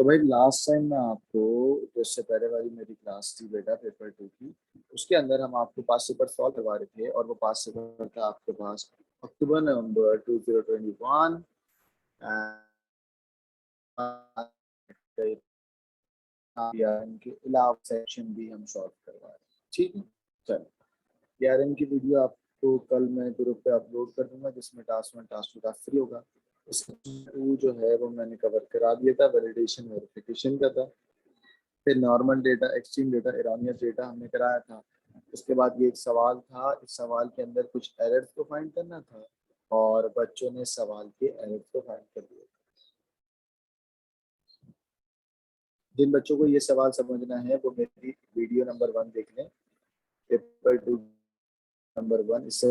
तो भाई last time मैं आपको जिससे पहले वाली मेरी क्लास थी बेटा पेपर 2 की, उसके अंदर हम आपको पास पेपर सॉल्व करवा रहे थे और वो पास पेपर था आपके पास अक्टूबर नवंबर 2021 के अलावा सेक्शन भी हम सॉल्व करवा रहे हैं। ठीक है, चलो पीआरएम की वीडियो आपको कल मैं ग्रुप पे अपलोड कर दूंगा जिसमें टास्क 1 टास्क 2 टास्क 3 होगा। सेक्शन 2 जो है वो मैंने कवर करा दिया था, वैलिडेशन वेरिफिकेशन का था। फिर normal data, extreme data, erroneous data हमने कराया था। उसके बाद ये एक सवाल था, इस सवाल के अंदर कुछ एरर्स को फाइंड करना था और बच्चों ने सवाल के एरर्स को फाइंड कर दिया। जिन बच्चों को ये सवाल समझना है वो मेरी वीडियो नंबर 1 देख लें, पेपर 2 नंबर 1, इससे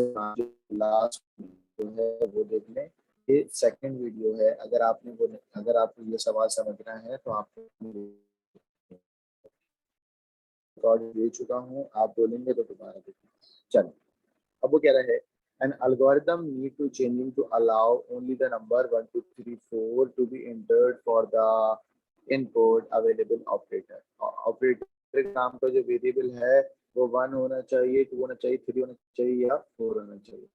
लास्ट जो है वो देख लें। ये सेकंड वीडियो है। अगर आपको ये सवाल समझना है तो आपको रिकॉर्ड दे चुका हूँ, आप बोलेंगे तो दोबारा देखिए। चलो, अब वो कह रहा है an algorithm need to changing to allow only the number 1 2 3 4 to be entered for the input available operator। Operator नाम का जो वेरिएबल है वो 1 होना चाहिए, 2 होना चाहिए, 3 होना चाहिए या 4 होना चाहिए।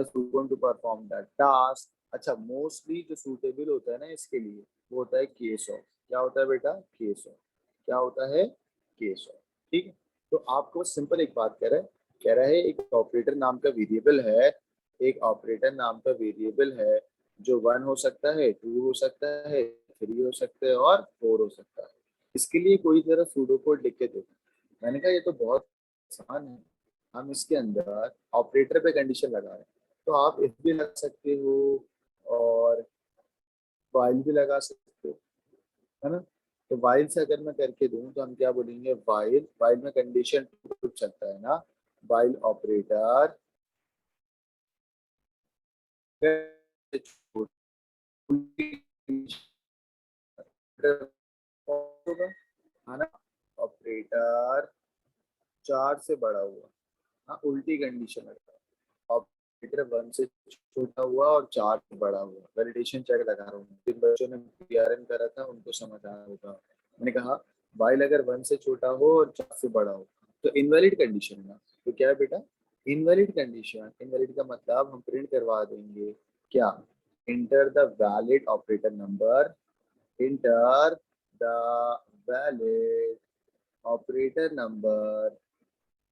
To perform that task. अच्छा, मोस्टली जो सूटेबल होता है ना इसके लिए वो होता है केस ऑफ। क्या होता है बेटा? Case of. क्या होता है? Case of. ठीक है, तो आपको सिंपल एक बात कह रहा है एक ऑपरेटर नाम का वेरिएबल है, एक ऑपरेटर नाम का वेरिएबल है जो 1 हो सकता है, 2 हो सकता है, 3 हो सकता है और 4 हो सकता है। इसके लिए कोई तरह सूडो कोड लिख के दो। मैंने कहा ये तो बहुत आसान है, हम इसके अंदर ऑपरेटर पे कंडीशन लगा रहे हैं। तो आप इफ भी लगा सकते हो और वाइल भी लगा सकते हो, है ना। तो वाइल से अगर मैं करके दूं तो हम क्या बोलेंगे? वाइल, वाइल में कंडीशन पूछ सकता है ना, वाइल ऑपरेटर होगा, है ना। ऑपरेटर 4 से बड़ा हुआ, हाँ उल्टी कंडीशन लगा। ऑपरेटर 1 से छोटा हुआ और 4 से बड़ा हुआ। वैलिडेशन चेक लगा रहा हूँ, जिन बच्चों ने पीआरएम करा था उनको समझ आया होगा। मैंने कहा वाइल अगर 1 से छोटा हो और 4 से बड़ा हो तो इनवैलिड कंडीशन है ना। तो क्या है बेटा? Invalid condition. इनवैलिड का मतलब हम प्रिंट करवा देंगे क्या? Enter the valid operator number, enter the valid operator number,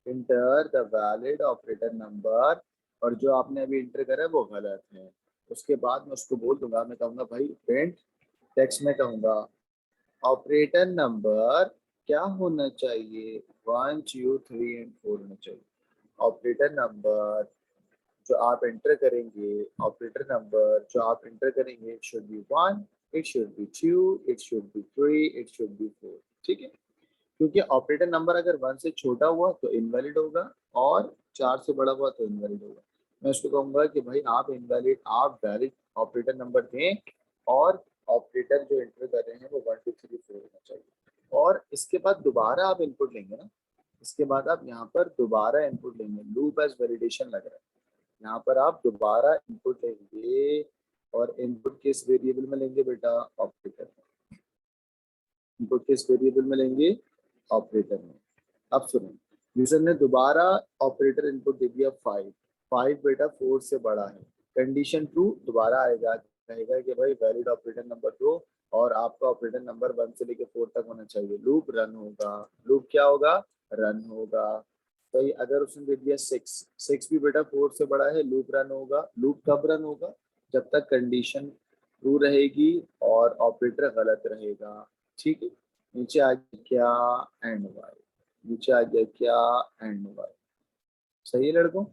enter the valid operator number. और जो आपने अभी इंटर करा है वो गलत है। उसके बाद मैं उसको बोल दूंगा, मैं कहूंगा भाई प्रिंट, टेक्स्ट में कहूंगा ऑपरेटर नंबर क्या होना चाहिए? 1 2 3 एंड 4 होना चाहिए। ऑपरेटर नंबर जो आप एंटर करेंगे, ऑपरेटर नंबर जो आप एंटर करेंगे, it should be 1, it should be 2, it should be 3, it should be 4। ठीक है, क्योंकि ऑपरेटर नंबर अगर 1 से छोटा हुआ तो इनवैलिड होगा और 4 से बड़ा हुआ तो इनवैलिड होगा। मैं उसको कहूंगा कि भाई आप वैलिड ऑपरेटर नंबर दें और ऑपरेटर जो एंटर कर रहे हैं वो 1 2 3 4 होना चाहिए। और इसके बाद दोबारा आप इनपुट लेंगे ना, इसके बाद आप यहाँ पर दोबारा इनपुट लेंगे। लूप एज वैलिडेशन लग रहा है, यहाँ पर आप दोबारा इनपुट लेंगे और इनपुट किस वेरिएबल में लेंगे बेटा? ऑपरेटर। इनपुट किस वेरिएबल में लेंगे? ऑपरेटर में। अब सुनो, यूजर ने दोबारा ऑपरेटर इनपुट दे दिया 5। 5 बेटा 4 से बड़ा है। कंडीशन ट्रू, दोबारा आएगा, कहेगा कि भाई वैलिड ऑपरेटर नंबर दो और आपका ऑपरेटर नंबर 1 से लेकर 4 तक होना चाहिए। लूप रन होगा। लूप क्या होगा? रन होगा। तो ये अगर उसने दे दिया 6, 6 भी बेटा 4 से बड़ा है, लूप रन होगा। लूप कब रन होगा? जब तक कंडीशन ट्रू रहेगी और ऑपरेटर गलत रहेगा। ठीक है, नीचे आ गया क्या? And why. नीचे आ गया क्या? And why. सही है लड़कों?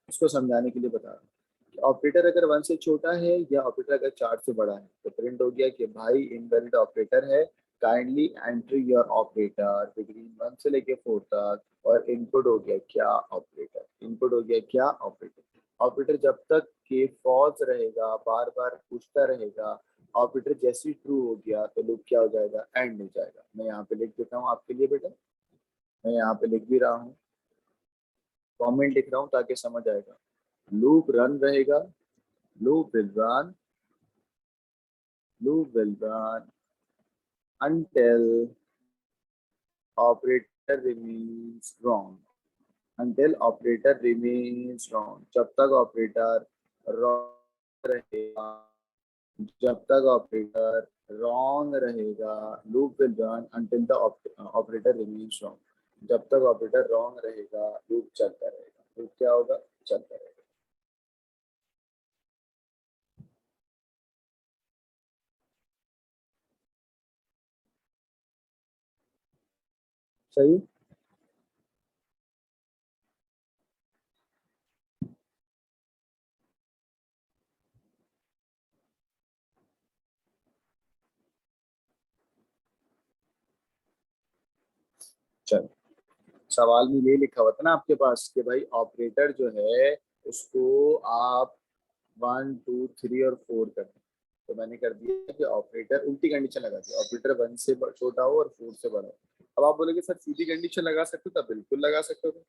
इसको समझाने के लिए बता रहा हूँ कि ऑपरेटर अगर 1 से छोटा है या ऑपरेटर अगर 4 से बड़ा है तो प्रिंट हो गया कि भाई इनवैलिड ऑपरेटर है, kindly entry your operator between 1 से लेके 4 तक। और इनपुट हो गया क्या? ऑपरेटर। इनपुट हो गया क्या? ऑपरेटर। ऑपरेटर जब तक के फॉल्स रहेगा, बार बार पूछता रहेगा। ऑपरेटर जैसे ही ट्रू हो गया तो लूप क्या हो जाएगा? एंड हो जाएगा। मैं यहाँ पे लिख देता हूँ आपके लिए बेटा, मैं यहाँ पे लिख भी रहा हूँ, कमेंट लिख रहा हूँ ताकि समझ आएगा। लूप रन रहेगा, loop will run, loop will run until operator remains wrong, until operator remains wrong, जब तक ऑपरेटर wrong रहेगा, जब तक ऑपरेटर wrong रहेगा, loop will run until the operator remains wrong, जब तक ऑपरेटर wrong रहेगा लूप चलता रहेगा, लूप क्या होगा, चलता रहेगा। सही। चलो, सवाल में ये लिखा हुआ था ना आपके पास कि भाई ऑपरेटर जो है उसको आप 1 2 3 और 4 कर दें, तो मैंने कर दिया कि ऑपरेटर उल्टी कंडीशन लगा दी, ऑपरेटर 1 से छोटा हो और 4 से बड़ा हो। अब आप बोलोगे सर सीधी कंडीशन लगा सकते हो, तो बिल्कुल लगा सकते हो।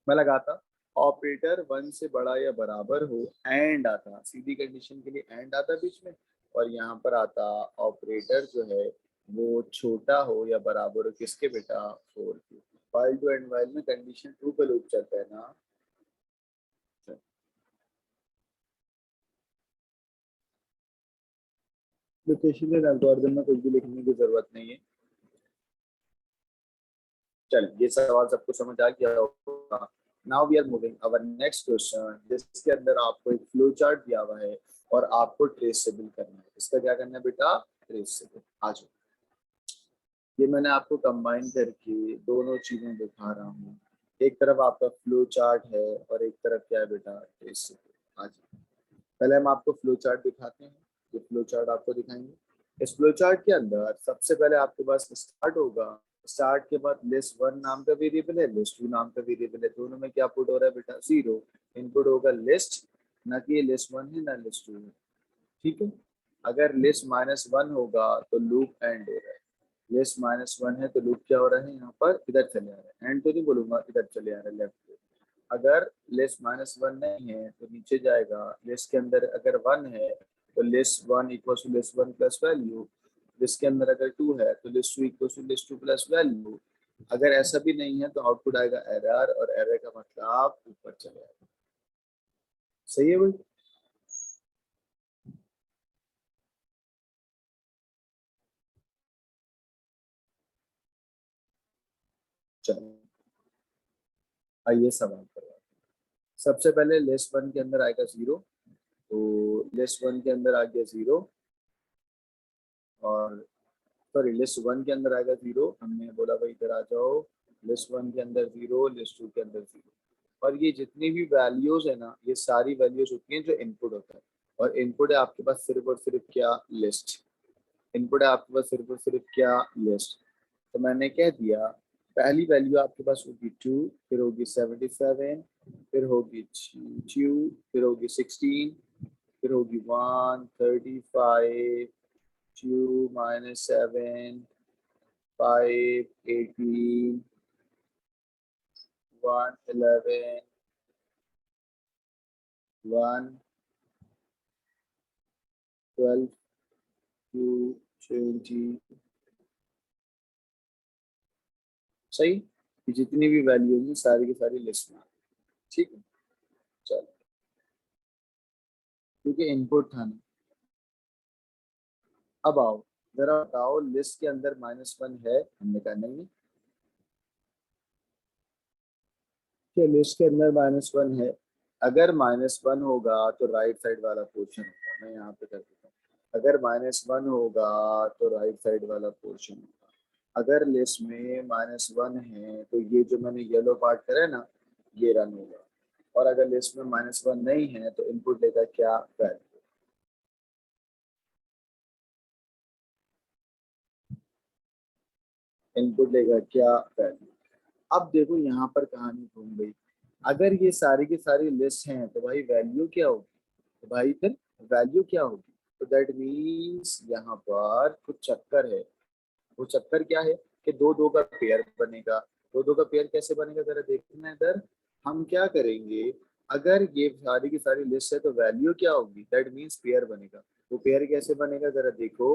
मैं लगाता ऑपरेटर 1 से बड़ा या बराबर हो, एंड आता सीधी कंडीशन के लिए, एंड आता बीच में, और यहाँ पर आता ऑपरेटर जो है वो छोटा हो या बराबर हो किसके बेटा, 4 के। वाइल टू एंड वाइल में कंडीशन ट्रू पे लूप चलता है ना। लोकेशन एल्गोरिथम में कुछ भी लिखने की जरूरत नहीं है। चल, ये सवाल सबको समझ आ गया होगा। Now we are moving our next question, जिसके अंदर आपको एक फ्लो चार्ट दिया हुआ है और आपको ट्रेसेबल करना है। इसका क्या करना है बेटा, ट्रेसेबल। आ जाओ, ये मैंने आपको कंबाइन करके दोनों चीजें दिखा रहा हूँ। एक तरफ आपका फ्लो चार्ट है और एक तरफ क्या है बेटा, ट्रेसेबल। आ जाओ, पहले हम आपको फ्लो चार्ट दिखाते हैं। ये फ्लो चार्ट आपको दिखाएंगे। इस फ्लो चार्ट के अंदर सबसे पहले आपके पास स्टार्ट होगा, स्टार्ट के बाद लिस्ट 1 नाम का वेरिएबल है, लिस्ट 2 नाम का वेरिएबल है, दोनों में क्या पुट हो रहा है बेटा, 0। इनपुट होगा लिस्ट, ना कि लिस्ट 1 है ना लिस्ट 2 है। ठीक है। अगर लिस्ट -1 होगा तो लूप एंड हो रहा है, लिस्ट -1 है तो लूप क्या हो रहा है, यहाँ पर इधर चले आ रहा है, एंड तो नहीं बोलूंगा, इधर चले आ रहा है लेफ्ट पे। अगर लिस्ट -1 नहीं है तो नीचे जाएगा, लिस्ट के अंदर अगर 1 है तो list 1 equal to list 1 plus value, list के अंदर अगर 2 है तो list 2 equal to list 2 plus value. अगर ऐसा भी नहीं है तो आउटपुट आएगा एरर, और एरर का मतलब ऊपर चले आएगा। सही है भाई। चलो, आइए सवाल करो। सबसे पहले लिस्ट 1 के अंदर आएगा 0, तो लिस्ट 1 के अंदर आ गया 0, और सॉरी लिस्ट 1 के अंदर आएगा 0, हमने बोला भाई इधर आ जाओ, लिस्ट 1 के अंदर 0, लिस्ट 2 के अंदर 0। और ये जितनी भी वैल्यूज है ना, ये सारी वैल्यूज होती हैं जो इनपुट होता है, और इनपुट है आपके पास सिर्फ और सिर्फ क्या, लिस्ट। इनपुट है आपके पास सिर्फ और सिर्फ क्या, लिस्ट। तो मैंने कह दिया पहली वैल्यू आपके पास होगी 2, फिर होगी 77, फिर होगी 2, फिर होगी 16, फिर होगी 1 35, 2 -7 5 18, 1 11, 1 12, 2 20। सही। ये जितनी भी वैल्यू होंगी सारी की सारी लिस्ट में। ठीक है। चलो, क्योंकि इनपुट था ना। अब आओ, जरा बताओ लिस्ट के अंदर -1 है, हमने कहा नहीं। क्या लिस्ट के अंदर -1 है? अगर -1 होगा तो राइट साइड वाला पोर्शन होगा, मैं यहाँ पे कर देता हूँ। अगर -1 होगा तो राइट साइड वाला पोर्शन होगा। अगर लिस्ट में -1 है तो ये जो मैंने येलो पार्ट करा है ना, ये रन होगा। और अगर लिस्ट में -1 नहीं है तो इनपुट लेगा क्या, वैल्यू। इनपुट लेगा क्या, वैल्यू। अब देखो यहाँ पर कहानी घूम गई। अगर ये सारी की सारी लिस्ट हैं तो भाई वैल्यू क्या होगी, तो भाई फिर वैल्यू क्या होगी, तो दैट मीन्स यहाँ पर कुछ चक्कर है। वो चक्कर क्या है कि दो दो का पेयर बनेगा। दो दो का पेयर कैसे बनेगा, जरा देखना है इधर। हम क्या करेंगे, अगर ये सारी की सारी लिस्ट है तो वैल्यू क्या होगी, दैट मीन्स पेयर बनेगा। वो पेयर कैसे बनेगा जरा देखो।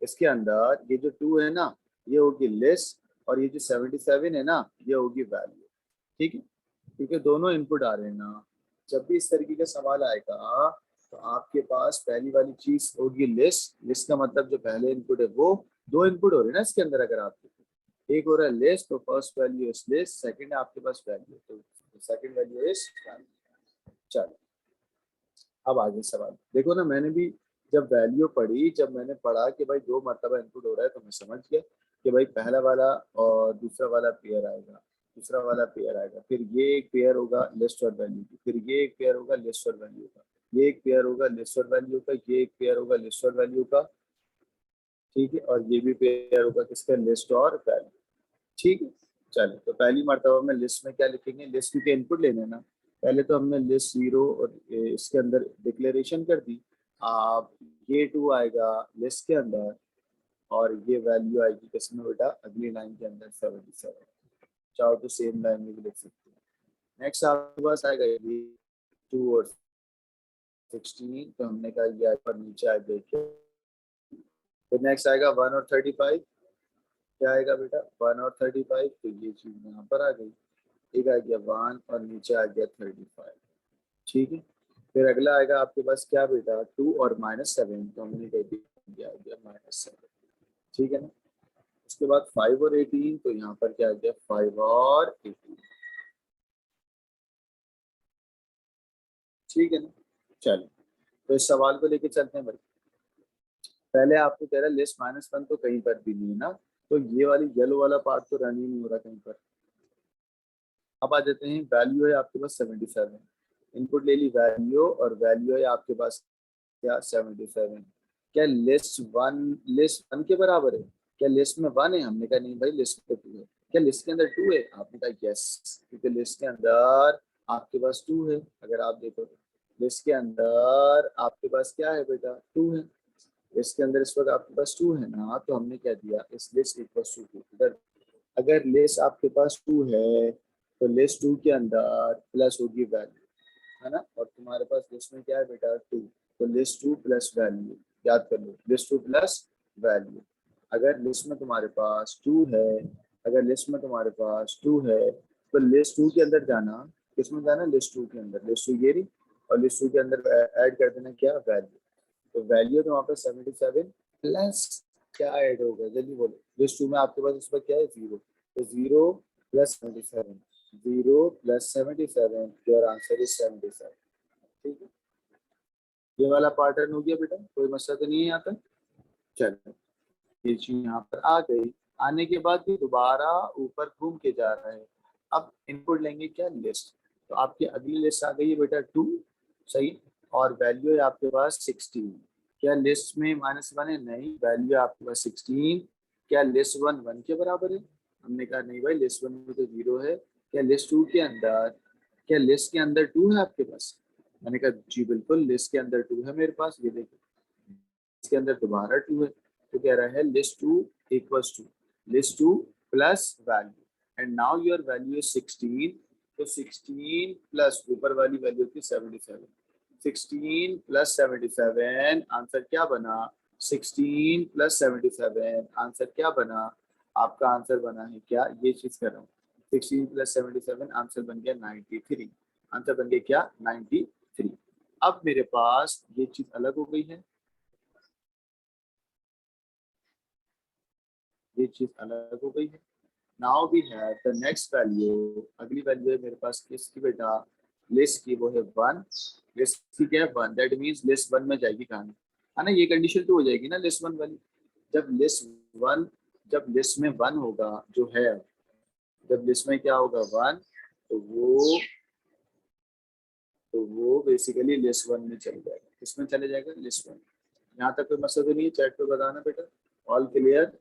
इसके अंदर ये जो 2 है ना, ये होगी लिस्ट, और ये जो 77 है ना, ये होगी वैल्यू। ठीक है, क्योंकि दोनों इनपुट आ रहे हैं ना। जब भी इस तरीके का सवाल आएगा तो आपके पास पहली वाली चीज होगी लिस्ट। लिस्ट का मतलब जो पहले इनपुट है वो, दो इनपुट हो रहे हैं ना इसके अंदर, अगर आपके एक हो रहा है लिस्ट, तो first value is list, second है आपके पास वैल्यू, तो सेकंड वैल्यू इज वैल्यू। चलो अब आगे सवाल देखो ना। मैंने भी जब वैल्यू पढ़ी, जब मैंने पढ़ा कि भाई 2 मरतबा इनपुट हो रहा है, तो मैं समझ गया कि भाई पहला वाला और दूसरा वाला पेयर आएगा, दूसरा वाला पेयर आएगा, फिर ये एक पेयर होगा लिस्ट और वैल्यू की, फिर ये एक पेयर होगा लिस्ट और वैल्यू का, ये एक पेयर होगा लिस्ट और वैल्यू का, ये एक पेयर होगा लिस्ट और वैल्यू का। ठीक है, और ये भी पेयर होगा किसका, लिस्ट और वैल्यू। ठीक है, चलो तो पहली मर्तबा में लिस्ट में क्या लिखेंगे, लिस्ट के इनपुट लेने ना। पहले तो हमने लिस्ट 0 और इसके अंदर डिक्लेरेशन कर दी। आप ये 2 आएगा लिस्ट के अंदर, और ये वैल्यू आएगी किसमें बेटा, अगली लाइन के अंदर 77। चाहो तो सेम लाइन में भी लिख सकते हैं। नेक्स्ट आपके पास आएगा ये 2 और 16, तो हमने कहा ये पर नीचे आ देखिए। फिर नेक्स्ट आएगा 1 और 35, क्या आएगा बेटा, 1 और 35, तो ये चीज यहाँ पर आ गई। एक आ गया 1 और नीचे आ गया 35। ठीक है, फिर अगला आएगा आपके पास क्या बेटा, 2 और -7, तो हमने कह दिया आ गया -7। ठीक है ना, उसके बाद 5 और 18, तो यहाँ पर क्या आ गया, 5 और 18। ठीक है ना, चलो तो इस सवाल को लेके चलते हैं भाई। पहले आपको कह रहा है लिस्ट -1 तो कहीं पर भी नहीं है ना, तो ये वाली येलो वाला पार्ट तो रन ही नहीं हो रहा कहीं पर। अब आ जाते हैं, वैल्यू है आपके पास 77, इनपुट ले ली वैल्यू, और वैल्यू है आपके पास क्या, 77। क्या लिस्ट वन के बराबर है, क्या लिस्ट में 1 है, हमने कहा नहीं भाई लिस्ट में 2 है। क्या लिस्ट के अंदर 2 है, आपने कहा यस, क्योंकि लिस्ट के अंदर आपके पास 2 है। अगर आप देखो तो लिस्ट के अंदर आपके पास क्या है बेटा, 2 है। इसके अंदर इस वक्त आपके पास 2 है ना, तो हमने क्या दिया, इस लिस्ट इक्वल टू 2। अगर अगर लिस्ट आपके पास 2 है, तो लिस्ट 2 के अंदर प्लस होगी वैल्यू, है ना, और तुम्हारे पास लिस्ट में क्या है बेटा, 2, तो लिस्ट 2 प्लस वैल्यू। याद कर लो, लिस्ट 2 प्लस वैल्यू। अगर लिस्ट में तुम्हारे पास 2 है, अगर लिस्ट में तुम्हारे पास 2 है, तो लिस्ट 2 के अंदर जाना, किसमें जाना, लिस्ट 2 के अंदर, लिस्ट 2 ये रही, और लिस्ट 2 के अंदर ऐड कर देना क्या, वैल्यू। तो वैल्यू तो वहाँ पे 77 प्लस क्या ऐड होगा, जल्दी बोलो। लिस्ट 2 में आपके पास इस पर क्या है, 0, तो 0 plus 77, 0 plus 77, your answer is 77। ठीक है, ये वाला पैटर्न हो गया बेटा, कोई मसला तो नहीं है यहाँ तक। चलो ये चीज यहाँ पर आ गई, आने के बाद भी दोबारा ऊपर घूम के जा रहा है। अब इनपुट लेंगे क्या, लिस्ट, तो आपकी अगली लिस्ट आ गई है बेटा 2, सही, और वैल्यू है आपके पास 16। क्या लिस्ट में -1 है, नहीं, वैल्यू है आपके पास 16। क्या लिस्ट 1 के बराबर है, हमने कहा नहीं भाई लिस्ट 1 में तो 0 है। क्या लिस्ट 2 के अंदर, क्या लिस्ट के अंदर 2 है आपके पास, मैंने कहा जी बिल्कुल लिस्ट के अंदर 2 है मेरे पास, ये देखो इसके अंदर दोबारा 2 है। तो कह रहा है list 2 equals to list 2 plus value, and now your value is 16, तो 16 प्लस ऊपर वाली वैल्यू थी 77, 16 प्लस 77 आंसर क्या बना, 16 प्लस 77 आंसर क्या बना, आपका आंसर बना है क्या, ये चीज कर रहा हूँ, 16 प्लस 77 आंसर बन गया 93, आंसर बन गया क्या, 93। अब मेरे पास ये चीज अलग हो गई है, ये चीज अलग हो गई है। Now we have the next value, अगली वैल्यू है मेरे पास किसकी बेटा, लिस्ट की, वो है 1। लिस्ट की क्या है, 1, दैट मींस लिस्ट 1 में जाएगी कहां, है ना, ये कंडीशन तो हो जाएगी ना लिस्ट 1 वाली। जब लिस्ट 1, जब लिस्ट में 1 होगा जो है, जब लिस्ट में क्या होगा 1, तो वो बेसिकली लिस्ट 1 में चले जाएगा, किसमें चले जाएगा, लिस्ट 1। यहाँ तक कोई मसला तो नहीं है, चैट पे बताना बेटा, ऑल क्लियर।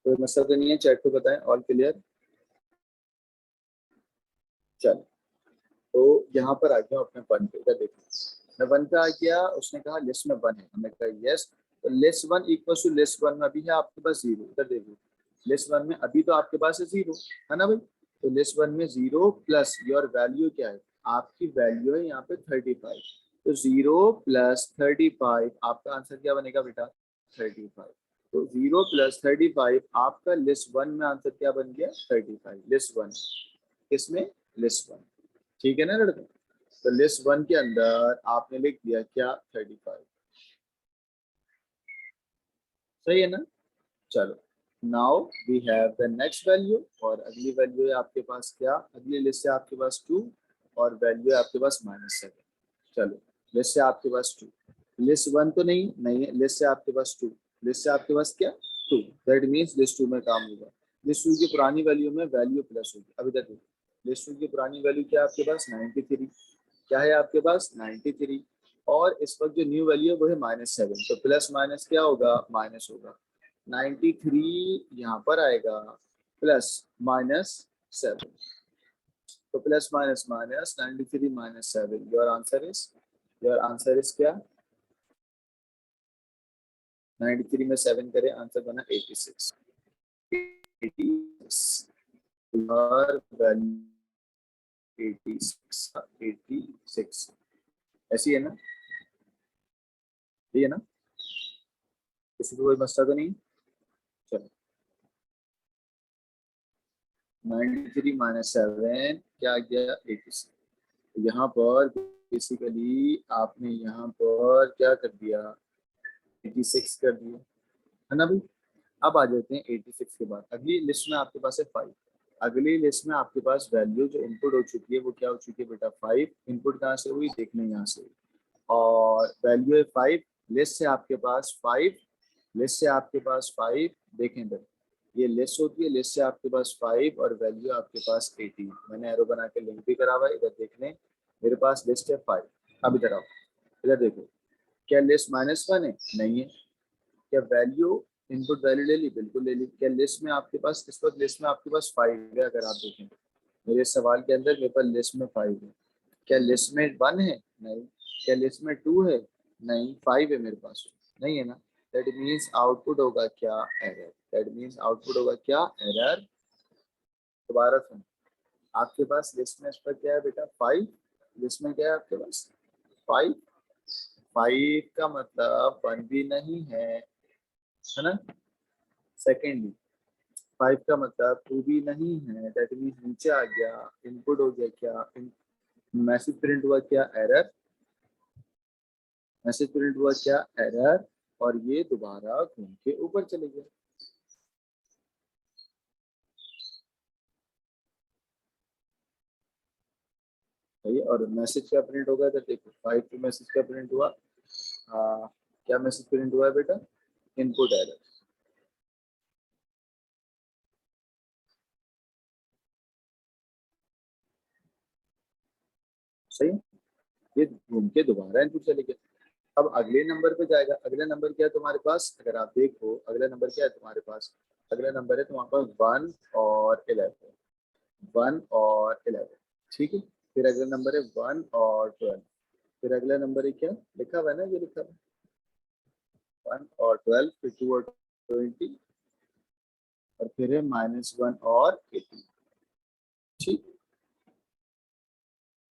कोई मसला तो नहीं है, चैट पे बताएं, ऑल क्लियर। चलो तो यहाँ पर आ गया अपने 1 पे, देखो मैं 1 पे आ गया, उसने कहा लिस्ट में 1 है, हमने कहा यस, तो लिस्ट 1 इक्वल टू लिस्ट 1 में अभी है आपके पास 0, इधर देखो लिस्ट 1 में अभी तो आपके पास है 0, है ना भाई, तो लिस्ट 1 में 0 प्लस योर वैल्यू क्या है, आपकी वैल्यू है यहाँ पे 35, तो 0 + 35 आपका आंसर क्या बनेगा बेटा 35। तो 0 + 35 आपका लिस्ट 1 में आंसर क्या बन गया 35, लिस्ट 1 किसमें लिस्ट 1, ठीक है ना लड़के। तो लिस्ट 1 के अंदर आपने लिख दिया क्या 35, सही है ना। चलो now we have the next value, और अगली वैल्यू है आपके पास क्या, अगली लिस्ट है आपके पास 2 और वैल्यू है आपके पास -7। चलो लिस्ट से आपके पास 2, लिस्ट 1 तो नहीं है, लिस्ट से आपके पास 2, लिस्ट से आपके पास क्या 2, दैट मीन्स लिस्ट 2 में काम होगा। लिस्ट 2 की पुरानी वैल्यू में वैल्यू प्लस होगी। अभी तक लिस्ट 2 की पुरानी वैल्यू क्या है आपके पास 93, क्या है आपके पास 93, और इस वक्त जो न्यू वैल्यू है वो है -7, तो प्लस माइनस क्या होगा माइनस होगा। 93 यहाँ पर आएगा प्लस -7, तो plus minus minus 93 -7, your answer is क्या 93 में 7 करें आंसर बना 86। 86 योर वैल्यू 86 ऐसी है ना, ये है ना, किसी को कोई मसला तो नहीं। चलो 93 -7 क्या आ गया 86। यहाँ पर बेसिकली आपने यहाँ पर क्या कर दिया 86 कर दिया, है ना भाई। अब आ जाते हैं 86 के बाद अगली लिस्ट में आपके पास है 5। अगली लिस्ट में आपके पास वैल्यू जो इनपुट हो चुकी है वो क्या हो चुकी है बेटा 5। इनपुट कहाँ से हुई देख लें यहाँ से, और वैल्यू है 5, लिस्ट से आपके पास 5, लिस्ट से आपके पास 5, देखें इधर ये लिस्ट होती है, लिस्ट से आपके पास 5 और वैल्यू आपके पास 18। मैंने एरो बना के लिंक भी करा हुआ है, इधर देख लें मेरे पास लिस्ट है 5। अब इधर आओ, इधर देखो क्या लिस्ट -1 है नहीं है, क्या वैल्यू इनपुट वैल्यू ले ली बिल्कुल ले ली। क्या लिस्ट में आपके पास इस वक्त लिस्ट में आपके पास 5 है, अगर आप देखें मेरे सवाल के अंदर मेरे पास लिस्ट में 5 है। क्या लिस्ट में 1 है नहीं, क्या लिस्ट में 2 है नहीं, 5 है मेरे पास नहीं है ना। दैट मीन्स आउटपुट होगा क्या एरर, दैट मीन्स आउटपुट होगा क्या एरर। दोबारा सुन, आपके पास लिस्ट में इस पर क्या है बेटा 5, लिस्ट में क्या है आपके पास 5, 5 का मतलब 1 भी नहीं है ना। सेकेंडली 5 का मतलब 2 भी नहीं है, दैट मीन्स नीचे आ गया इनपुट हो गया क्या मैसेज प्रिंट हुआ क्या एरर, मैसेज प्रिंट हुआ क्या एरर, और ये दोबारा घूम के ऊपर चले गए। सही है, और मैसेज क्या प्रिंट होगा तो देखो 5 पे मैसेज क्या प्रिंट हुआ, क्या मैसेज प्रिंट हुआ है बेटा इनपुट एरर। सही है, ये घूम के दोबारा इनपुट चले गए। अब अगले नंबर पे जाएगा, अगला नंबर क्या है तुम्हारे पास, अगर आप देखो अगला नंबर क्या है तुम्हारे पास, अगला नंबर है तुम्हारे पास 1 और 11, 1 और 11, ठीक है। फिर अगला नंबर है 1 और 12, फिर अगला नंबर है क्या लिखा हुआ है ना, ये लिखा हुआ है 1 और 12, फिर 2 और 20, और फिर है -1 और 18, ठीक।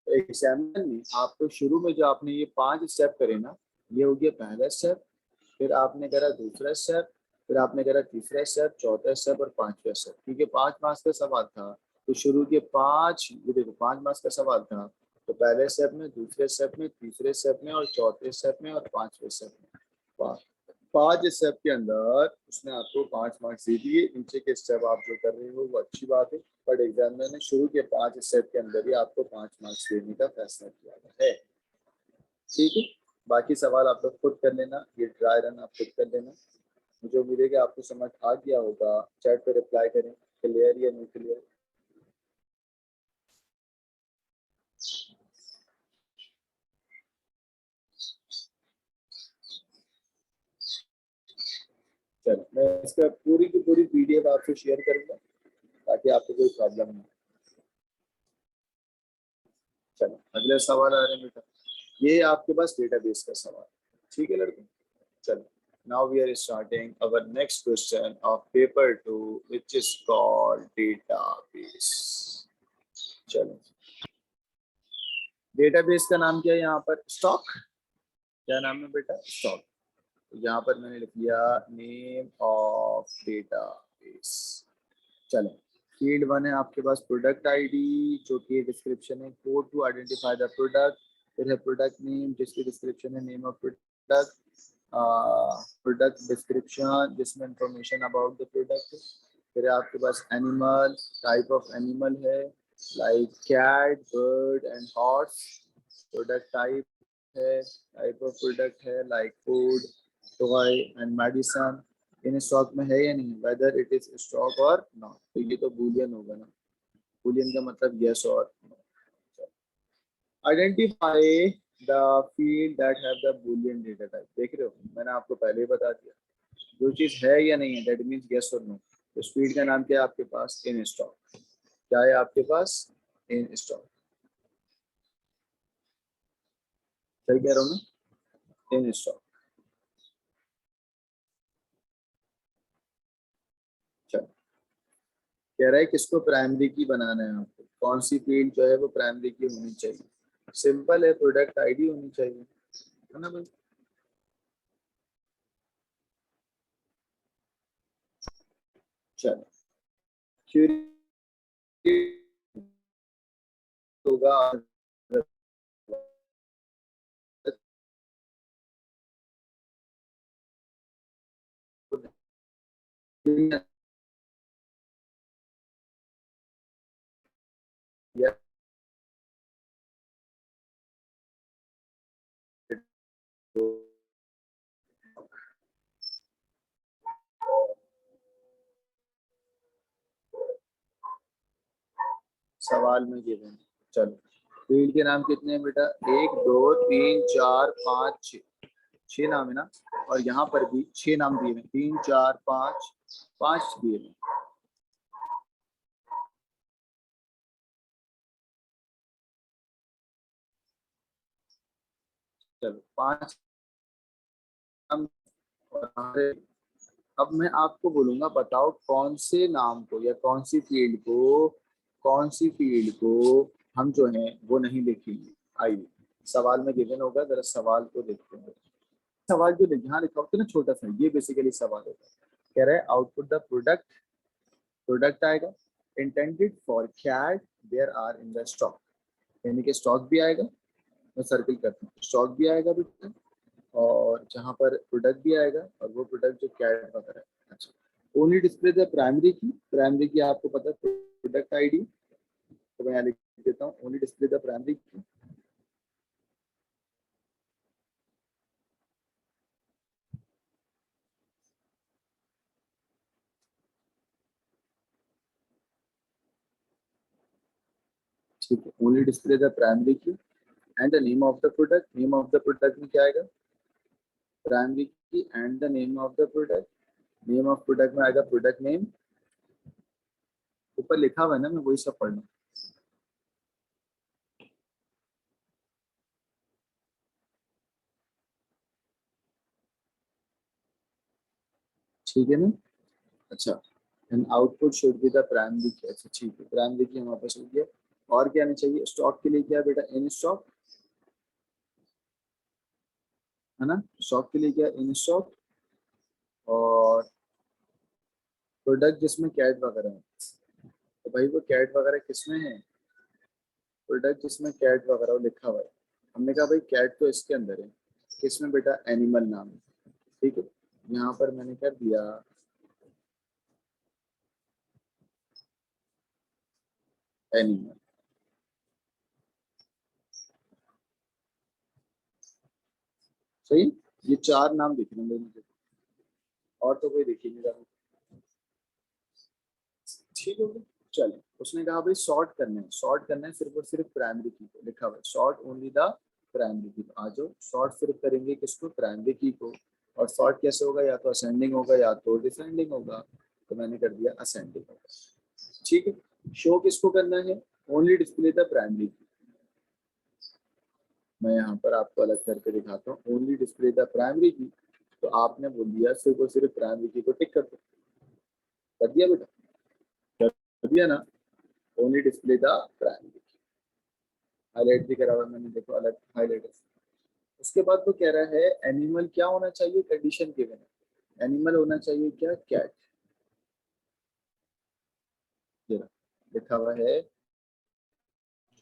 एग्जामिनर में आपको शुरू में जो आपने ये 5 स्टेप करे ना, ये हो गया पहला स्टेप, फिर आपने करा दूसरा स्टेप, फिर आपने करा तीसरा स्टेप, चौथा स्टेप और पांचवा स्टेप, क्योंकि 5 मार्क्स का सवाल था तो शुरू के 5, ये देखो 5 मार्क्स का सवाल था तो पहले स्टेप में, दूसरे स्टेप में, तीसरे स्टेप में और चौथे स्टेप में और पांचवें स्टेप में, 5 स्टेप के अंदर उसने आपको 5 मार्क्स दे दिए। नीचे के स्टेप आप जो कर रहे हो वो अच्छी बात है, बट एग्जामिनर ने शुरू के 5 स्टेप के अंदर ही आपको 5 मार्क्स देने का फैसला किया है, ठीक है। बाकी सवाल आप लोग खुद कर लेना, ये ड्राई रन आप खुद कर लेना। मुझे उम्मीद है कि आपको समझ आ गया होगा, चैट पे रिप्लाई करें क्लियर या नहीं क्लियर। चलो मैं इसका पूरी की पूरी पीडीएफ आपसे शेयर करूंगा ताकि आपको कोई प्रॉब्लम ना हो। चलो अगले सवाल आ रहे हैं बेटा, ये आपके पास डेटाबेस का सवाल, ठीक है लड़के। चलो now we are starting our next question of paper 2 which is called database। चलो डेटाबेस का नाम क्या है यहाँ पर? स्टॉक। क्या नाम है बेटा? स्टॉक। तो यहाँ पर मैंने लिख लिया नेम ऑफ डेटाबेस। चलो, फील्ड 1 है आपके पास प्रोडक्ट आईडी, जो कि डिस्क्रिप्शन है, code to identify the product. फिर है प्रोडक्ट नेम, जिसकी डिस्क्रिप्शन है name of product. Product description, जिसमें इंफॉर्मेशन अबाउट द प्रोडक्ट। फिर आपके पास एनिमल, टाइप ऑफ एनिमल है, like cat, bird and horse. Product type है, टाइप ऑफ प्रोडक्ट है, like food, toy and medicine. In stock में है या नहीं, वेदर इट इज स्टॉक और नॉट। तो ये तो बूलियन होगा ना, बूलियन का मतलब यस और no. Identify the field that have the boolean data type. देख रहे हो, मैंने आपको पहले ही बता दिया, जो चीज है या नहीं है दैट मींस यस और नो। तो फील्ड का नाम क्या है आपके पास? In stock. क्या है आपके पास? In stock. सही कह रहा हूँ ना? In stock. चलो, कह रहा है किसको प्राइमरी की बनाना है आपको, कौन सी फील्ड जो है वो प्राइमरी की होनी चाहिए? सिंपल है, प्रोडक्ट आईडी होनी चाहिए, है ना भाई? चलो, क्यूरी होगा। सवाल में गिवन। चलो, फील्ड के नाम कितने हैं बेटा? 1 2 3 4 5 6। 6 नाम है ना, और यहाँ पर भी 6 नाम दिए हैं, 3 4 5, 5 दिए हैं। चलो, 5 नाम। और हमारे, अब मैं आपको बोलूंगा बताओ कौन से नाम को या कौन सी फील्ड को, कौन सी फील्ड को हम जो है वो नहीं देखेंगे। आइए, सवाल में गिवन होगा, जरा सवाल को देखते हैं। सवाल जो यहाँ लिखा होता है ना छोटा सा, ये बेसिकली सवाल होता है। कह रहा है आउटपुट द प्रोडक्ट, प्रोडक्ट आएगा, intended for cat there are in the stock. यानी कि स्टॉक भी आएगा, मैं सर्किल करता हूँ, स्टॉक भी आएगा बेटा, और जहाँ पर प्रोडक्ट भी आएगा, और वो प्रोडक्ट जो कैट वगैरह है। अच्छा, ओनली डिस्प्ले द प्राइमरी की। प्राइमरी की आपको पता है प्रोडक्ट आईडी, तो मैं यहाँ लिख देता हूँ ओनली डिस्प्ले द प्राइमरी की। ठीक है, ओनली डिस्प्ले द प्राइमरी की and the name of the product. Name of the product में क्या आएगा? प्राइमरी की and the name of the product. Name of product में आएगा प्रोडक्ट नेम, ऊपर लिखा हुआ है ना, मैं वही सब पढ़ लूँ। ठीक है ना? अच्छा, and output should be the primary की। अच्छा ठीक है, प्राइमरी की हमारे पास हो गया। और क्या आना चाहिए? स्टॉक के लिए क्या बेटा? इन स्टॉक, है ना? स्टॉक के लिए क्या? In stock. और प्रोडक्ट जिसमें कैट वगैरह है, तो भाई वो कैट वगैरह किसमें है? प्रोडक्ट जिसमें कैट वगैरह वो लिखा हुआ है, हमने कहा भाई कैट तो इसके अंदर है, किसमें बेटा? एनिमल नाम है। ठीक है, यहाँ पर मैंने कर दिया एनिमल। सही, ये 4 नाम दिख रहे हैं मुझे, और तो कोई दिख ही नहीं रहा। ठीक हो गया। चलो, उसने कहा भाई सॉर्ट करना है, सॉर्ट करना है सिर्फ और सिर्फ प्राइमरी की को। लिखा हुआ है सॉर्ट ओनली द प्राइमरी की। आ जाओ, सॉर्ट सिर्फ करेंगे किसको? प्राइमरी की को। और सॉर्ट कैसे होगा? या तो असेंडिंग होगा या तो डिसेंडिंग होगा, तो मैंने कर दिया असेंडिंग होगा। ठीक है, शो किसको करना है? ओनली डिस्प्ले द प्राइमरी की। मैं यहाँ पर आपको अलग करके दिखाता हूँ, ओनली डिस्प्ले द प्राइमरी की। तो आपने बोल दिया सिर्फ और सिर्फ प्राइमरी की को टिक कर दो। कर दिया बेटा? कर दिया ना? Only display the primary. Highlight भी करा हुआ है मैंने, देखो अलग हाईलाइट। उसके बाद वो कह रहा है एनिमल क्या होना चाहिए, कंडीशन गिवन है, एनिमल होना चाहिए क्या, कैट। ये रहा, लिखा हुआ है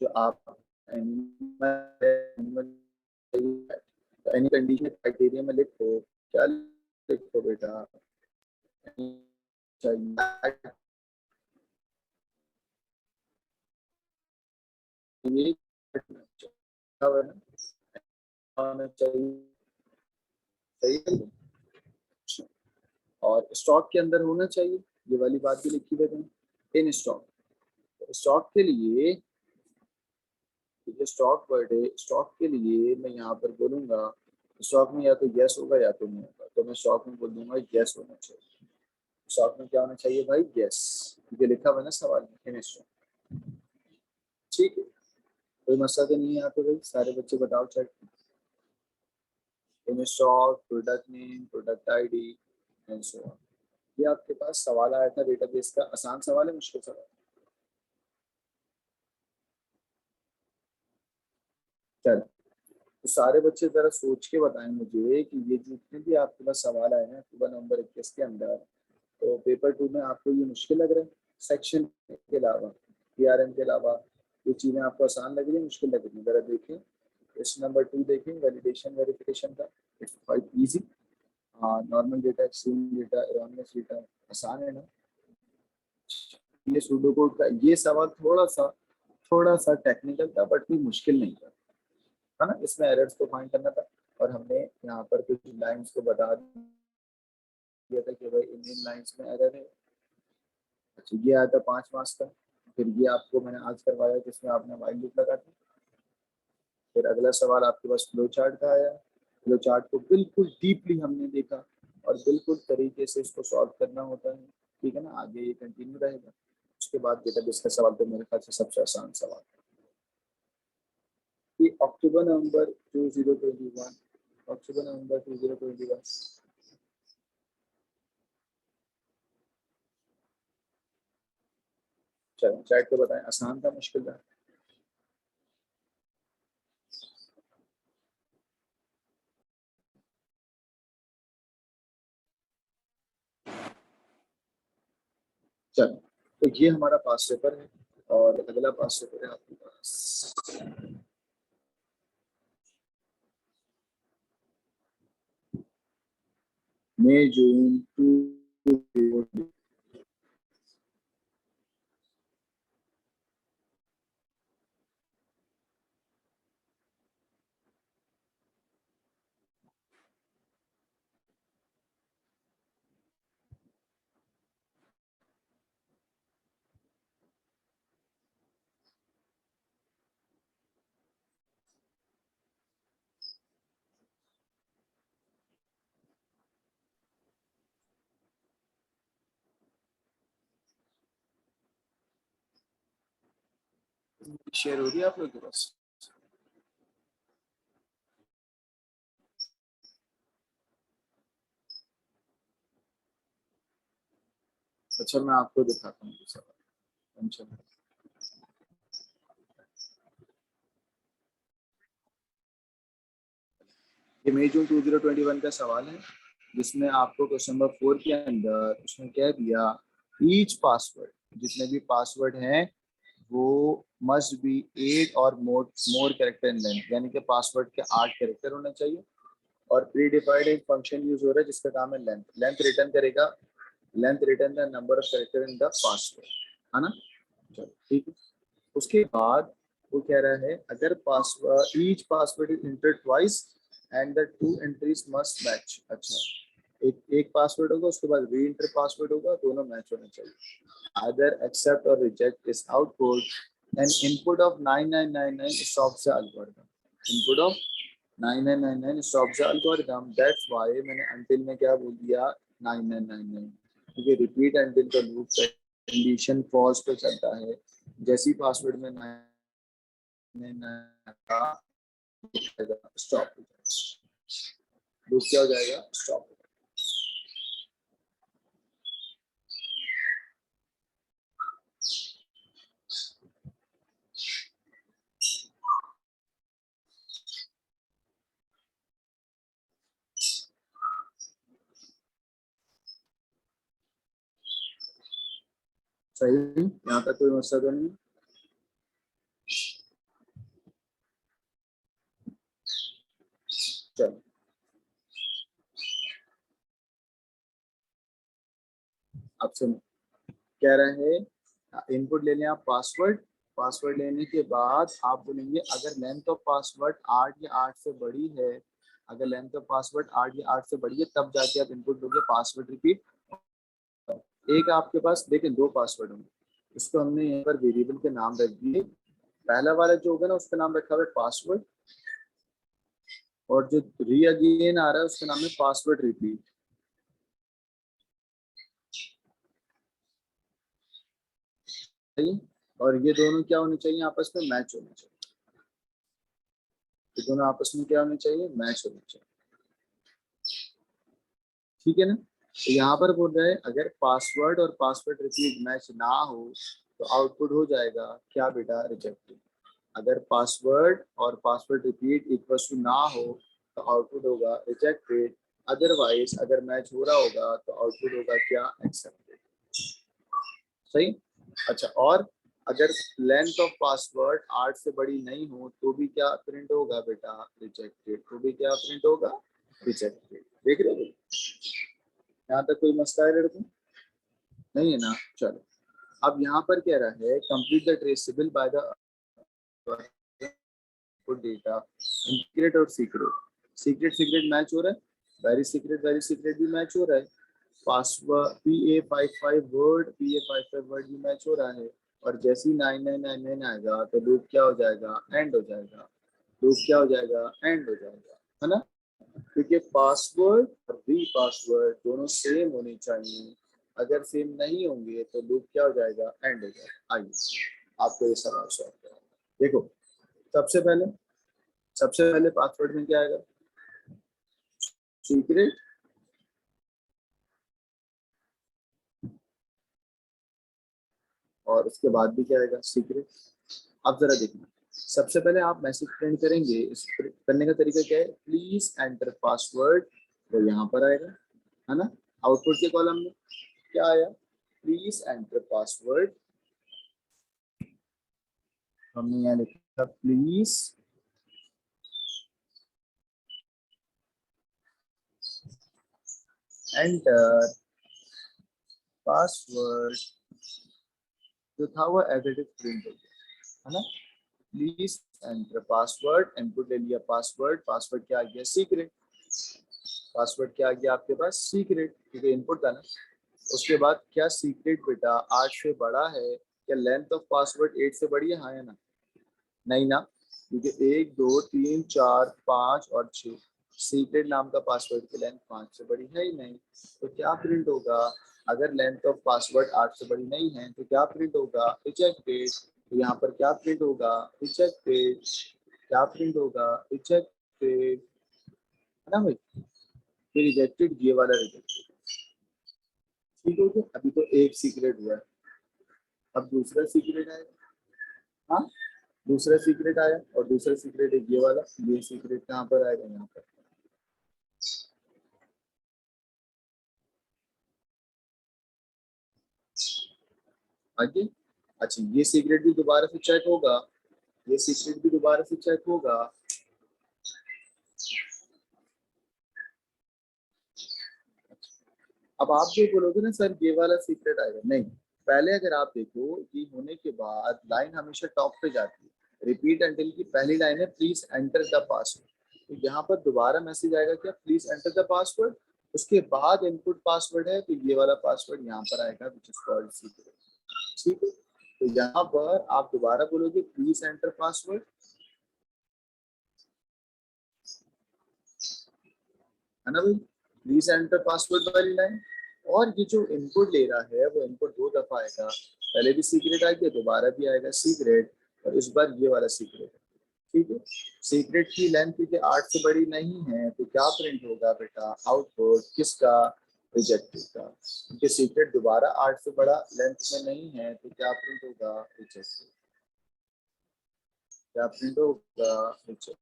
जो आप एनिमल एनिमल चाहिए, तो एनी कंडीशन क्राइटेरिया में लिखो, क्या लिखो बेटा, चाहिए होना चाहिए, सही है। और स्टॉक के अंदर होना चाहिए, ये वाली बात भी लिखी हुई है, इन स्टॉक। स्टॉक के लिए जो स्टॉक वर्ड है, स्टॉक के लिए मैं यहाँ पर बोलूंगा स्टॉक में या तो यस होगा या तो नहीं होगा, तो मैं स्टॉक में बोल दूंगा यस होना चाहिए। स्टॉक में क्या होना चाहिए भाई, यस, ये लिखा हुआ है ना सवाल में, इन स्टॉक। ठीक है, कोई मसला तो नहीं है यहाँ पे भाई, सारे बच्चे बताओ check. In stock, product name, product ID and so on. ये आपके पास सवाल आया था डेटाबेस का, आसान सवाल है मुश्किल सवाल? चल, तो सारे बच्चे जरा सोच के बताएं मुझे कि ये जितने भी आपके पास सवाल आए हैं अक्टूबर नवंबर 21 के अंदर, तो पेपर 2 में आपको ये मुश्किल लग रहा है, सेक्शन के अलावा, पीआरएम के अलावा, ये चीजें आपको आसान लग रही है मुश्किल लग रही है, जरा देखें। क्वेश्चन नंबर 2 देखें, वैलिडेशन वेरिफिकेशन का, इट्स क्वाइट इजी। हाँ, normal data, extreme data, erroneous data, आसान है ना। ये सूडो कोड का ये सवाल थोड़ा सा टेक्निकल था, बट भी मुश्किल नहीं था, है ना। इसमें एरर्स को फाइंड करना था, और हमने यहाँ पर कुछ लाइंस को बता दिया था कि भाई इन लाइंस में एरर है। अच्छा, ये आया था 5 मार्क्स का। फिर ये आपको मैंने आज करवाया जिसमें आपने वाइल लूप लगा दी। फिर अगला सवाल आपके पास फ्लो चार्ट का आया, फ्लो चार्ट को बिल्कुल डीपली हमने देखा और बिल्कुल तरीके से इसको सॉल्व करना होता है, ठीक है ना, आगे ये कंटिन्यू रहेगा। उसके बाद डेटाबेस का सवाल तो मेरे ख्याल से सबसे आसान सवाल कि अक्टूबर नवंबर 2021, अक्टूबर नवंबर 2021। चलो चैट पे बताएं, आसान था मुश्किल था? चलो, तो ये हमारा पास पेपर है, और अगला पास पेपर है आपके पास मई जून 2। शेयर हो रही है आप लोग के पास? अच्छा, मैं आपको दिखाता हूँ टेंशन। ये मई जून 2021 का सवाल है, जिसमें आपको क्वेश्चन नंबर 4 के अंदर उसने कह दिया ईच पासवर्ड, जितने भी पासवर्ड हैं वो मस्ट बी 8 और मोर कैरेक्टर इन लेंथ, यानी कि पासवर्ड के 8 कैरेक्टर होना चाहिए। और प्री डिफाइंड एक फंक्शन यूज हो रहा है जिसका काम है लेंथ, लेंथ रिटर्न करेगा, length return the number of character in the password, है ना। चलो ठीक है। उसके बाद वो कह रहा है अगर password each password is inter twice and the two entries must match. अच्छा, एक एक पासवर्ड होगा, उसके बाद री इंटर पासवर्ड होगा, दोनों मैच होने चाहिए। अदर एक्सेप्ट और reject is output and input of 9999 stops the algorithm, input of 9999 stops the algorithm. That's why मैंने अंटिल में क्या बोल दिया, 9999, क्योंकि रिपीट अंटिल का लूप कंडीशन फॉल्स पे चलता है। जैसी पासवर्ड में 9999 का स्टॉप हो जाएगा, लूप क्या हो जाएगा, स्टॉप। सही, यहाँ तक कोई मसला तो नहीं। चलो अब सुनो, कह रहे हैं इनपुट ले लें आप पासवर्ड। पासवर्ड लेने के बाद आप बोलेंगे अगर लेंथ ऑफ पासवर्ड 8 या 8 से बड़ी है, अगर लेंथ ऑफ पासवर्ड 8 या 8 से बड़ी है तब जाके आप इनपुट दोगे पासवर्ड रिपीट। एक आपके पास देखें दो पासवर्ड होंगे, उसको हमने यहाँ पर वेरिएबल के नाम रख दिए। पहला वाला जो होगा ना उसका नाम रखा हुआ है पासवर्ड, और जो री अगेन आ रहा है उसका नाम है पासवर्ड रिपीट। और ये दोनों क्या होने चाहिए, आपस में मैच होने चाहिए। ये दोनों आपस में क्या होने चाहिए, मैच होने चाहिए। ठीक है ना। तो यहाँ पर बोल रहे हैं अगर पासवर्ड और पासवर्ड रिपीट मैच ना हो तो आउटपुट हो जाएगा क्या बेटा, रिजेक्टेड। अगर पासवर्ड और पासवर्ड रिपीट इक्वल टू ना हो तो आउटपुट होगा रिजेक्टेड। अदरवाइज अगर मैच हो रहा होगा तो आउटपुट होगा क्या, एक्सेप्टेड। सही। अच्छा, और अगर लेंथ ऑफ पासवर्ड 8 से बड़ी नहीं हो तो भी क्या प्रिंट होगा बेटा, रिजेक्टेड। तो भी क्या प्रिंट होगा, रिजेक्टेड। देख रहे हो, यहाँ तक कोई मसला है लड़कों, नहीं है ना। चलो अब यहाँ पर कह रहा है complete the traceable by the data secret और सीक्रेट। सीक्रेट सीक्रेट मैच हो रहा है, वेरी सीक्रेट भी मैच हो रहा है, password PA55 word PA55 word भी मैच हो रहा है। और जैसे ही 9999 आएगा तो लूप क्या हो जाएगा, एंड हो जाएगा। लूप क्या हो जाएगा, एंड हो जाएगा, है ना। क्योंकि पासवर्ड और री पासवर्ड दोनों सेम होने चाहिए। अगर सेम नहीं होंगे तो लूप क्या हो जाएगा, एंड हो जाएगा। आइए आपको ये सवाल सॉल्व करें। देखो सबसे पहले पासवर्ड में क्या आएगा, सीक्रेट। और उसके बाद भी क्या आएगा, सीक्रेट। अब जरा देखना, सबसे पहले आप मैसेज प्रिंट करेंगे, इस करने का तरीका क्या है, प्लीज एंटर पासवर्ड, तो यहाँ पर आएगा, है ना। आउटपुट के कॉलम में क्या आया, प्लीज एंटर पासवर्ड। हमने यहाँ लिखा प्लीज एंटर पासवर्ड। जो था वो एज इट इज प्रिंट हो गया, है ना। प्लीज एंटर पासवर्ड, इनपुट ले लिया पासवर्ड, पासवर्ड क्या आ गया, सीक्रेट। पासवर्ड क्या आ गया आपके पास, सीक्रेट, क्योंकि इनपुट था ना। उसके बाद क्या सीक्रेट बेटा 8 से बड़ा है, क्या लेंथ ऑफ पासवर्ड 8 से बड़ी है, हाँ या ना, नहीं ना, क्योंकि 1 2 3 4 5 और 6, सीक्रेट नाम का पासवर्ड की लेंथ 5 से बड़ी है ही नहीं। तो क्या प्रिंट होगा, अगर लेंथ ऑफ पासवर्ड 8 से बड़ी नहीं है तो क्या प्रिंट होगा, रिजेक्टेड। तो यहाँ पर क्या प्रिंट होगा, रिजेक्टेड। क्या प्रिंट होगा, रिजेक्टेड, है ना भाई। ये रिजेक्टेड, ये वाला रिजेक्टेड। ठीक हो गया, अभी तो एक सीक्रेट हुआ है, अब दूसरा सीक्रेट आएगा। हाँ, दूसरा सीक्रेट आया, और दूसरा सीक्रेट है ये वाला। ये सीक्रेट कहाँ पर आएगा, यहाँ पर। आगे, अच्छा ये सीक्रेट भी दोबारा से चेक होगा, ये सीक्रेट भी दोबारा से चेक होगा। अब आप जो बोलोगे ना सर ये वाला सीक्रेट आएगा, नहीं। पहले अगर आप देखो ये होने के बाद लाइन हमेशा टॉप पे जाती है, रिपीट अंटिल की पहली लाइन है प्लीज एंटर द पासवर्ड। तो यहाँ पर दोबारा मैसेज आएगा क्या, प्लीज एंटर द पासवर्ड। उसके बाद इनपुट पासवर्ड है तो ये वाला पासवर्ड यहाँ पर आएगा विच इज कॉल्ड सीक्रेट। ठीक है, तो यहाँ पर आप दोबारा बोलोगे प्लीज एंटर पासवर्ड, है ना भाई, प्लीज एंटर पासवर्ड वाली लाइन। और ये जो इनपुट ले रहा है वो इनपुट दो दफा आएगा, पहले भी सीक्रेट आ गया, दोबारा भी आएगा सीक्रेट, और इस बार ये वाला सीक्रेट। ठीक है, सीक्रेट की लेंथ क्योंकि 8 से बड़ी नहीं है तो क्या प्रिंट होगा बेटा, आउटपुट किसका, रिजेक्टेड का। क्योंकि सीक्रेट दोबारा 8 से बड़ा लेंथ में नहीं है तो क्या प्रिंट होगा, रिजेक्टेड। क्या प्रिंट होगा, रिजेक्टेड।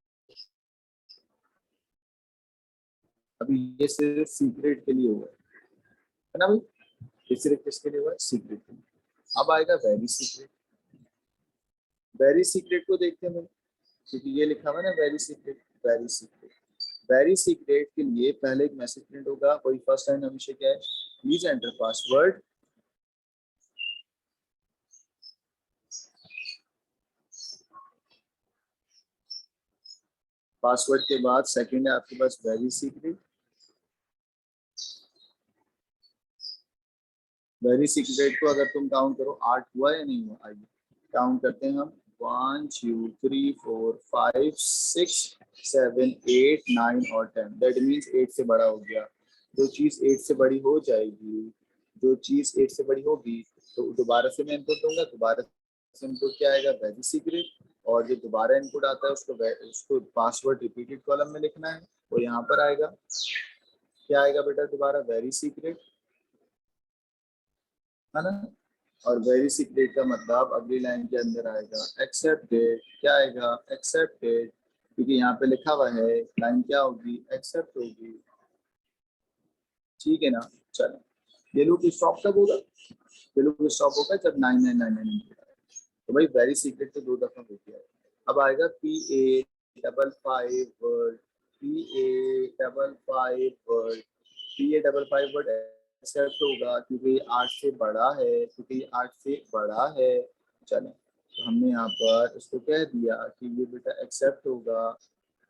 अभी ये सिर्फ सीक्रेट के लिए हुआ है ना भाई, ये सिर्फ किसके लिए हुआ है, सीक्रेट के लिए। अब आएगा वेरी सीक्रेट। वेरी सीक्रेट को देखते हैं, क्योंकि ये लिखा हुआ है ना very secret. Very secret, very secret के लिए पहले एक मैसेज प्रिंट होगा। वही फर्स्ट लाइन हमेशा क्या है, प्लीज एंटर पासवर्ड। पासवर्ड के बाद सेकंड है आपके पास वेरी सीक्रेट। वेरी सीक्रेट को अगर तुम काउंट करो 8 हुआ या नहीं हुआ, आइए काउंट करते हैं हम। 1 2 3 4 5 6 7 8 9 और 10। दैट मीन्स 8 से बड़ा हो गया। जो चीज 8 से बड़ी हो जाएगी, जो चीज 8 से बड़ी होगी, तो दोबारा से मैं इनपुट दूंगा। दोबारा से इनपुट क्या आएगा, वेरी सीक्रेट। और जो दोबारा इनपुट आता है उसको पासवर्ड रिपीटेड कॉलम में लिखना है, वो यहाँ पर आएगा। क्या आएगा बेटा दोबारा, वेरी सीक्रेट, है ना। और वेरी सीक्रेट का मतलब अगली लाइन के अंदर आएगा एक्सेप्टेड। क्या आएगा, एक्सेप्टेड, क्योंकि यहाँ पे लिखा हुआ है लाइन क्या होगी, एक्सेप्ट होगी। ठीक है ना। चलो, ये लूप स्टॉप कब होगा, ये लूप स्टॉप होगा जब 9999 तो भाई वेरी सीक्रेट तो 2 दफा हो गया है। अब आएगा PA55 word, PA55 word, PA55 word accept होगा क्योंकि 8 से बड़ा है, क्योंकि 8 से बड़ा है। चलो, तो हमने यहाँ पर इसको कह दिया कि ये बेटा एक्सेप्ट होगा।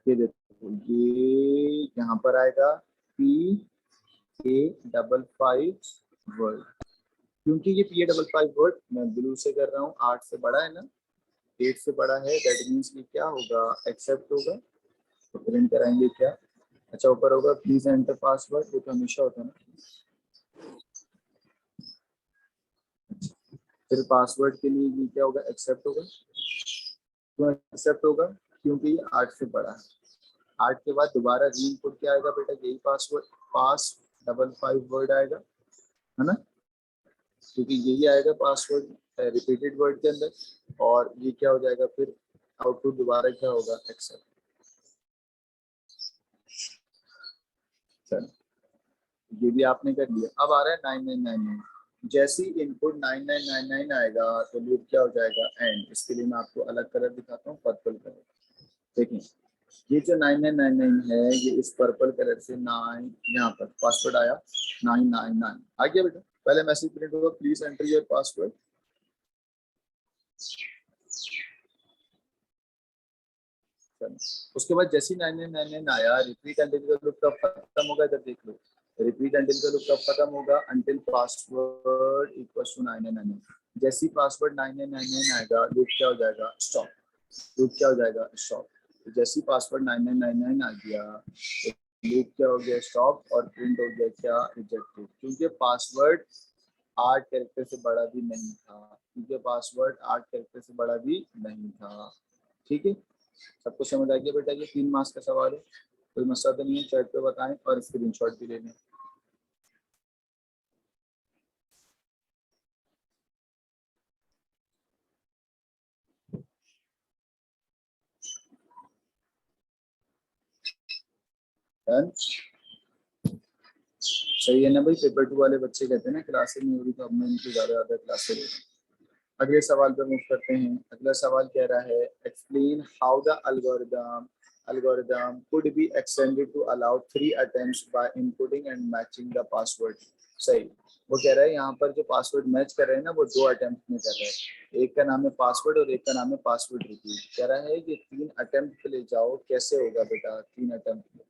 फिर देखो ये यहाँ पर आएगा PA55 वर्ड, क्योंकि ये PA55 वर्ड मैं ब्लू से कर रहा हूँ, 8 से बड़ा है ना, 8 से बड़ा है। दैट मीन्स कि क्या होगा, एक्सेप्ट होगा। तो प्रिंट कराएंगे क्या, अच्छा ऊपर होगा प्लीज एंटर पासवर्ड, वो तो हमेशा होता है ना। फिर पासवर्ड के लिए ये क्या होगा, एक्सेप्ट होगा। क्यों एक्सेप्ट होगा, क्योंकि ये 8 से बड़ा है। 8 के बाद दोबारा री इनपुट क्या आएगा बेटा, यही पासवर्ड, पास 55 वर्ड आएगा, है ना, क्योंकि यही आएगा पासवर्ड रिपीटेड वर्ड के अंदर। और ये क्या हो जाएगा फिर, आउटपुट दोबारा क्या होगा, एक्सेप्ट। चलो, ये भी आपने कर लिया। अब आ रहा है 9999। जैसे ही इनपुट 9999 आएगा तो लूप क्या हो जाएगा, एंड। इसके लिए मैं आपको अलग कलर दिखाता हूँ, पर्पल कलर। देखिए, ये जो 9999 है, ये इस पर्पल कलर से 9 यहाँ पर पासवर्ड आया 999 आ गया बेटा। पहले मैसेज प्रिंट होगा, प्लीज एंटर योर पासवर्ड। उसके बाद जैसे ही 9999 आया, रिपीट अंटिल का लूप कब खत्म होगा, इधर देख लो। रिपीट अंटिल का लूप कब खत्म होगा, अंटिल पासवर्ड इक्वल्स टू 9999। जैसे ही पासवर्ड 9999 आएगा, लूप क्या हो जाएगा, स्टॉप। लूप क्या हो जाएगा, स्टॉप। तो जैसे ही पासवर्ड 9999 आ गया, तो लूप क्या हो गया, स्टॉप। और प्रिंट हो गया क्या, रिजेक्टेड, क्योंकि पासवर्ड 8 कैरेक्टर से बड़ा भी नहीं था, क्योंकि पासवर्ड 8 कैरेक्टर से बड़ा भी नहीं था। ठीक है, सबको समझ आ गया बेटा, ये 3 मार्क्स का सवाल है, कोई मसला तो नहीं है, चैट पे बताएं और स्क्रीनशॉट भी ले लें। डन, सही है ना भाई। पेपर 2 वाले बच्चे कहते हैं ना क्लासेस नहीं हो रही, तो अब मैं इनकी ज्यादा क्लासेस ले रहा हूँ। अगले सवाल पर मूव करते हैं। अगला सवाल कह रहा है, explain how the algorithm could be extended to allow 3 attempts by inputting and matching the password। सही, वो कह रहा है यहाँ पर जो पासवर्ड मैच कर रहे हैं ना, वो 2 अटेम्प्ट में कर रहे हैं। एक का नाम है पासवर्ड और एक का नाम है पासवर्ड रिपीट। कह रहा है कि 3 अटेम्प्ट पे ले जाओ, कैसे होगा बेटा 3 अटेम्प्ट में।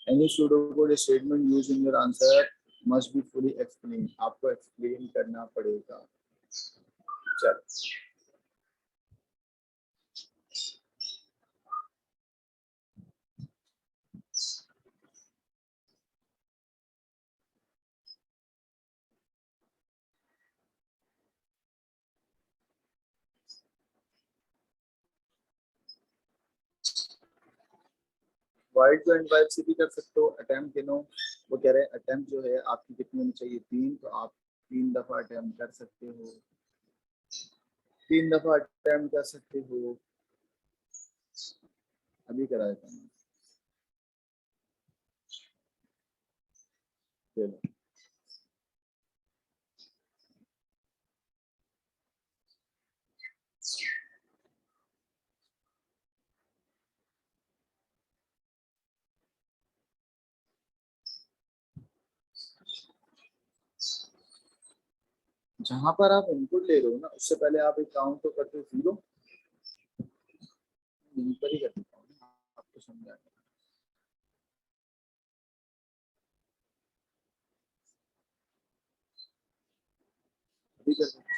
Any pseudocode statement used in your answer must be fully explained। आपको एक्सप्लेन करना पड़ेगा। चल, वाइड जो एंड वाइड से भी कर सकते हो। अटेम्प्ट गिनो, वो कह रहे हैं अटेम्प्ट जो है आपकी कितनी होनी चाहिए, 3, तो आप 3 दफा अटेम्प्ट कर सकते हो, 3 दफा अटेम्प्ट कर सकते हो। अभी कराया था मैंने। चलो, जहां पर आप इनपुट ले रहे हो ना उससे पहले आप एक काउंट तो करते हो 0, यहीं पर ही कर देता हूँ आपको समझाने। अभी कर देता हूँ।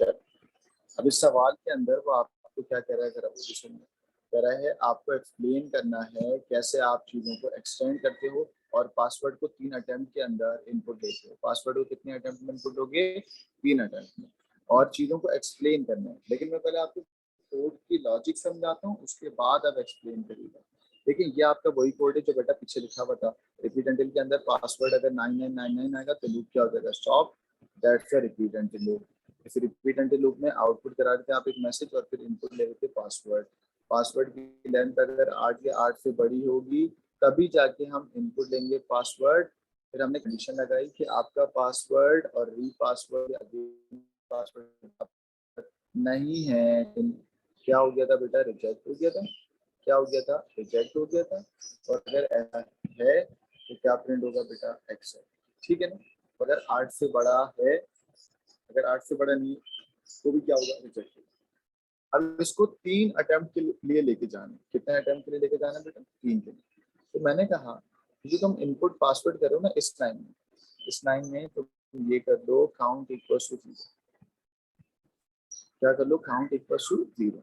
चलो, अब इस सवाल के अंदर वो आपको क्या कह रहा है, जरा वो भी सुनिए। कह रहा है आपको एक्सप्लेन करना है कैसे आप चीज़ों को एक्सटेंड करते हो और पासवर्ड को 3 अटेम्प्ट के अंदर इनपुट देते हो। पासवर्ड को कितने अटेम्प्ट में इनपुट दोगे? 3 अटेम्प्ट में। और चीज़ों को एक्सप्लेन करना है, लेकिन मैं पहले आपको कोड की लॉजिक समझाता हूँ, उसके बाद आप एक्सप्लेन करिएगा। देखिए ये आपका वही कोड है जो बेटा पीछे लिखा हुआ था। रिपीट एंटिल के अंदर पासवर्ड अगर 9999 आएगा तो लूप क्या हो जाएगा? Stop. That's a repeat until loop. इस रिपीट एंटिल लूप में आउटपुट करा देते आप एक मैसेज और फिर इनपुट ले लेते पासवर्ड। पासवर्ड की लेंथ अगर 8 या 8 से बड़ी होगी तभी जाके हम इनपुट लेंगे पासवर्ड। फिर हमने कंडीशन लगाई कि आपका पासवर्ड और री पासवर्ड पासवर्ड नहीं है। क्या हो गया था बेटा? रिजेक्ट हो गया था। क्या हो गया था? रिजेक्ट हो गया था। और अगर ऐसा है तो क्या प्रिंट होगा बेटा? एक्सेप्ट। ठीक है ना? अगर 8 से बड़ा है, अगर 8 से बड़ा नहीं तो भी क्या होगा? रिजेक्ट। अब इसको 3 अटेम्प्ट के लिए लेके जाना है। कितने अटेम्प्ट के लिए लेके जाना है बेटा? 3 के लिए। तो मैंने कहा कि तुम इनपुट पासवर्ड करो ना इस लाइन में तो ये कर दो काउंट इक्वल्स टू 0। क्या कर लो? Count equals to 0।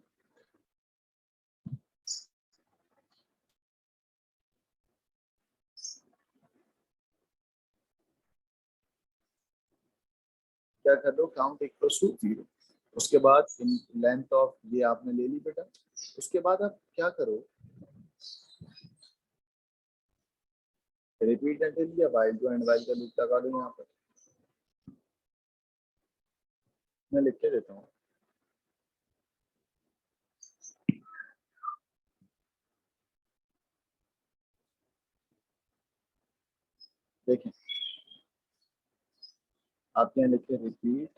क्या कर लो? Count equals to 0। उसके बाद लेंथ ऑफ ये आपने ले ली बेटा। उसके बाद आप क्या करो? रिपीट एंटिल या वाइल टू एंड वाइल का लूप लगा लो यहाँ पर। मैं लिख के देता हूँ। देखें आपने यहाँ लिखे रिपीट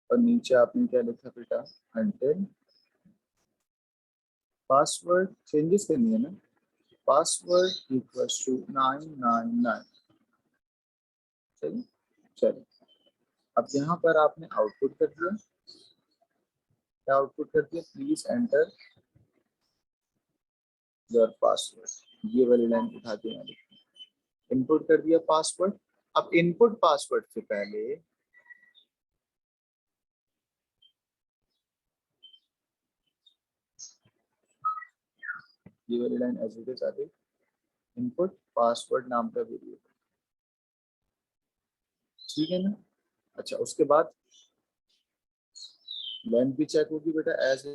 और नीचे आपने क्या लिखा बेटा? अंटिल। पासवर्ड चेंजेस करनी है ना। Password equals to 999। चलिए चलिए, अब यहाँ पर आपने आउटपुट कर दिया। क्या आउटपुट कर दिया? Please enter your password. ये वाली लाइन उठा के यहाँ लिखी। इनपुट कर दिया पासवर्ड। अब इनपुट पासवर्ड से पहले ये वाली लाइन एज इट इज आ गई। इनपुट पासवर्ड नाम का वेरिएबल। ठीक है ना? अच्छा, उसके बाद लेंथ भी चेक होगी बेटा एज